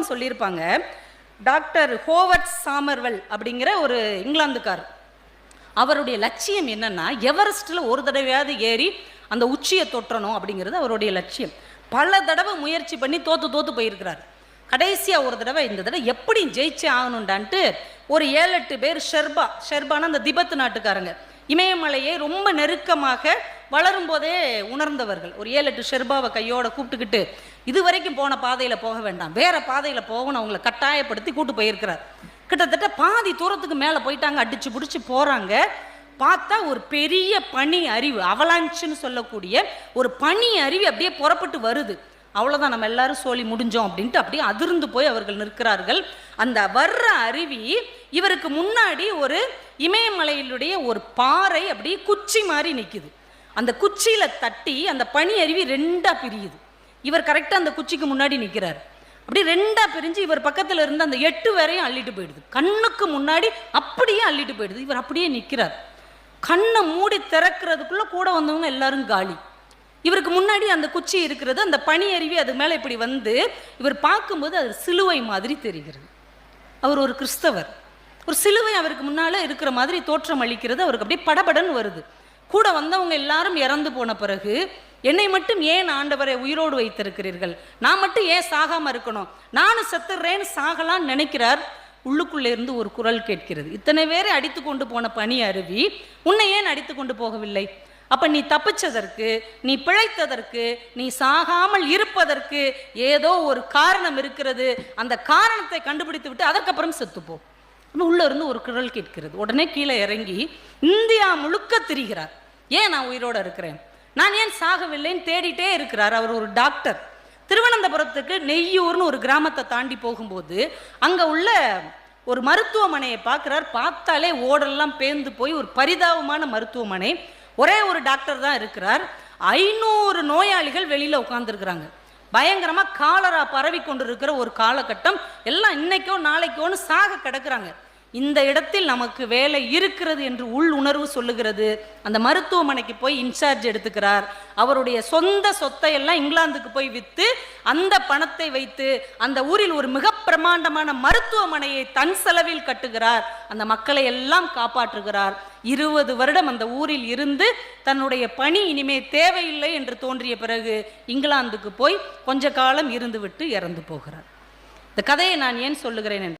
சம்பவம் சொல்லியிருப்பாங்க. Doctor Howard சாமர்வெல் அப்படிங்கிற ஒரு இங்கிலாந்துக்கார். அவருடைய லட்சியம் என்னன்னா, எவரெஸ்ட்டில் ஒரு தடவையாவது ஏறி அந்த உச்சியை தொற்றணும் அப்படிங்கிறது அவருடைய லட்சியம். பல தடவை முயற்சி பண்ணி தோத்து போயிருக்கிறார். கடைசியாக ஒரு தடவை இந்த தடவை எப்படி ஜெயிச்சே ஆகணுண்டான்ட்டு ஒரு 7-8 பேர் ஷெர்பானா அந்த திபெத் நாட்டுக்காரங்க, இமயமலையை ரொம்ப நெருக்கமாக வளரும் போதே உணர்ந்தவர்கள், ஒரு 7-8 ஷெர்பாவை கையோட கூப்பிட்டுக்கிட்டு இது வரைக்கும் போன பாதையில் போக வேண்டாம், வேற பாதையில் போகணும், அவங்களை கட்டாயப்படுத்தி கூட்டு போயிருக்கிறார். கிட்டத்தட்ட பாதி தூரத்துக்கு மேலே போயிட்டாங்க, அடிச்சு பிடிச்சி போகிறாங்க. பார்த்தா ஒரு பெரிய பனி அருவி, அவலாஞ்சுன்னு சொல்லக்கூடிய ஒரு பனி அருவி அப்படியே புறப்பட்டு வருது. அவ்வளோதான், நம்ம எல்லாரும் சோழி முடிஞ்சோம் அப்படின்ட்டு அப்படியே அதிர்ந்து போய் அவர்கள் நிற்கிறார்கள். அந்த வர்ற அருவி இவருக்கு முன்னாடி ஒரு இமயமலையிலுடைய ஒரு பாறை அப்படியே குச்சி மாதிரி நிற்குது. அந்த குச்சியில் தட்டி அந்த பனி அருவி 2ஆ பிரியுது. இவர் கரெக்டாக அந்த குச்சிக்கு முன்னாடி நிற்கிறார். அப்படி 2ஆ பிரிஞ்சு இவர் பக்கத்தில் இருந்து அந்த 8 வரையும் அள்ளிட்டு போயிடுது. கண்ணுக்கு முன்னாடி அப்படியே அள்ளிட்டு போயிடுது. இவர் அப்படியே நிற்கிறார். கண்ணை மூடி திறக்கிறதுக்குள்ளே கூட வந்தவங்க எல்லாரும் காலி. இவருக்கு முன்னாடி அந்த குச்சி இருக்கிறது, அந்த பனி அருவி அது மேலே இப்படி வந்து இவர் பார்க்கும்போது அது சிலுவை மாதிரி தெரிகிறது. அவர் ஒரு கிறிஸ்தவர், ஒரு சிலுவை அவருக்கு முன்னால் இருக்கிற மாதிரி தோற்றம் அளிக்கிறது. அவருக்கு அப்படியே படபடன்னு வருது. கூட வந்தவங்க எல்லாரும் இறந்து போன பிறகு என்னை மட்டும் ஏன் ஆண்டவரை உயிரோடு வைத்திருக்கிறீர்கள், நான் மட்டும் ஏன் சாகாமல் இருக்கணும், நானும் செத்துறேன்னு சாகலான்னு நினைக்கிறார். உள்ளுக்குள்ளே இருந்து ஒரு குரல் கேட்கிறது, இத்தனை பேரை அடித்து கொண்டு போன பனி அருவி உன்னை ஏன் அடித்து கொண்டு போகவில்லை? அப்ப நீ தப்பிச்சதற்கு, நீ பிழைத்ததற்கு, நீ சாகாமல் இருப்பதற்கு ஏதோ ஒரு காரணம் இருக்கிறது. அந்த காரணத்தை கண்டுபிடித்து விட்டு அதற்கப்புறம் செத்துப்போ. உள்ள இருந்து ஒரு குரல் கேட்கிறது. உடனே கீழே இறங்கி இந்தியா முழுக்க திரிகிறார். ஏன் நான் உயிரோட இருக்கிறேன், நான் ஏன் சாகவில்லைன்னு தேடிட்டே இருக்கிறார். அவர் ஒரு டாக்டர். திருவனந்தபுரத்துக்கு நெய்யூர்னு ஒரு கிராமத்தை தாண்டி போகும்போது அங்கே உள்ள ஒரு மருத்துவமனையை பார்க்குறார். பார்த்தாலே ஓடெல்லாம் பேர்ந்து போய் ஒரு பரிதாபமான மருத்துவமனை. ஒரே ஒரு டாக்டர் தான் இருக்கிறார். 500 நோயாளிகள் வெளியில் உட்காந்துருக்குறாங்க. பயங்கரமாக காலரா பரவி கொண்டு இருக்கிற ஒரு காலகட்டம். எல்லாம் இன்னைக்கோ நாளைக்கோன்னு சாக கிடக்குறாங்க. இந்த இடத்தில் நமக்கு வேலை இருக்கிறது என்று உள் உணர்வு சொல்லுகிறது. அந்த மருத்துவமனைக்கு போய் இன்சார்ஜ் எடுத்துக்கிறார். அவருடைய சொந்த சொத்தை எல்லாம் இங்கிலாந்துக்கு போய் விற்று அந்த பணத்தை வைத்து அந்த ஊரில் ஒரு மிக பிரமாண்டமான மருத்துவமனையை தன் செலவில் கட்டுகிறார். அந்த மக்களை எல்லாம் காப்பாற்றுகிறார். 20 வருடம் அந்த ஊரில் இருந்து தன்னுடைய பணி இனிமே தேவையில்லை என்று தோன்றிய பிறகு இங்கிலாந்துக்கு போய் கொஞ்ச காலம் இருந்து விட்டு இறந்து போகிறார். இந்த கதையை நான் ஏன் சொல்லுகிறேன்